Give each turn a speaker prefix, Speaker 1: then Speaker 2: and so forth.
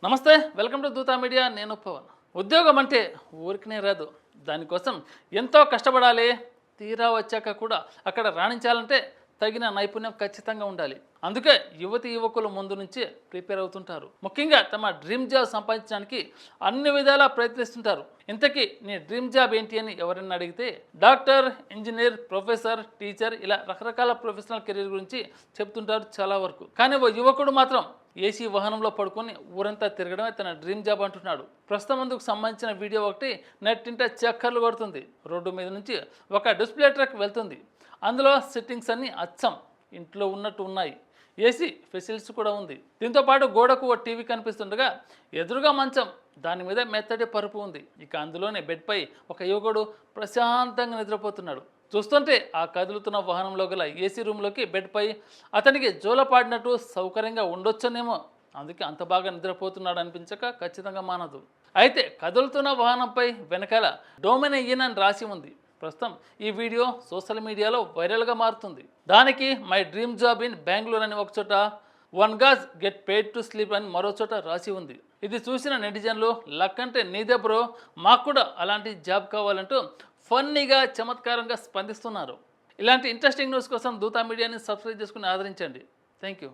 Speaker 1: నమస్తే, welcome to Dootha media. నేను పవన్. ఉద్యోగం అంటే ఊరికనే రాదు. దానికోసం ఎంతో కష్టపడాలి. తీరా వచ్చాక కూడా అక్కడ రాణించాలంటే తగిన నైపుణ్యం ఖచ్చితంగా ఉండాలి. అందుకే యువకులు ముందు నుంచి ప్రిపేర్ అవుతుంటారు. ముఖ్యంగా తమ డ్రీమ్ జాబ్ సంపాదించడానికి అన్ని విధాలా ప్రయత్నిస్తుంటారు. ఇంతకీ నీ డ్రీమ్ జాబ్ ఏంటి అని ఎవరైనా అడిగితే డాక్టర్, ఇంజనీర్, ప్రొఫెసర్, టీచర్ ఇలా రకరకాల ప్రొఫెషనల్ కెరీర్ గురించి చెప్తుంటారు చాలా వరకు. కానీ ఓ యువకుడు మాత్రం ఏసీ వాహనంలో పడుకొని ఊరంతా తిరగడమే తన డ్రీమ్ జాబ్ అంటున్నాడు. ప్రస్తుతం అందుకు సంబంధించిన వీడియో ఒకటి నెట్టింట చక్కర్లు కొడుతుంది. రోడ్డు మీద నుంచి ఒక డిస్ప్లే ట్రక్ వెళ్తుంది. అందులో సెట్టింగ్స్ అన్నీ అచ్చం ఇంట్లో ఉన్నట్టు ఉన్నాయి. ఏసీ ఫెసిలిటీస్ కూడా ఉంది. దీంతోపాటు గోడకు ఓ టీవీ కనిపిస్తుండగా ఎదురుగా మంచం, దాని మీద మెత్తటి పరుపు ఉంది. ఇక అందులోనే బెడ్పై ఒక యువకుడు ప్రశాంతంగా నిద్రపోతున్నాడు. చూస్తుంటే ఆ కదులుతున్న వాహనంలో గల ఏసీ రూమ్లోకి బెడ్పై అతనికి జోలపాడినట్టు సౌకర్యంగా ఉండొచ్చనేమో. అందుకే అంత బాగా నిద్రపోతున్నాడు అనిపించక ఖచ్చితంగా మానదు. అయితే కదులుతున్న వాహనంపై వెనకాల డొమైన్ ఇన్ అని రాసి ఉంది. ప్రస్తుతం ఈ వీడియో సోషల్ మీడియాలో వైరల్గా మారుతుంది. దానికి my dream job in Bengaluru అని ఒక చోట, 1 gaz get paid to sleep అని మరో చోట రాసి ఉంది. ఇది చూసిన నెటిజన్లు లక్ అంటే నీదే బ్రో, మాకు కూడా అలాంటి జాబ్ కావాలంటూ ఫన్నీగా చమత్కారంగా స్పందిస్తున్నారు. ఇలాంటి ఇంట్రెస్టింగ్ న్యూస్ కోసం దూతా మీడియాని సబ్స్క్రైబ్ చేసుకుని ఆదరించండి. Thank you.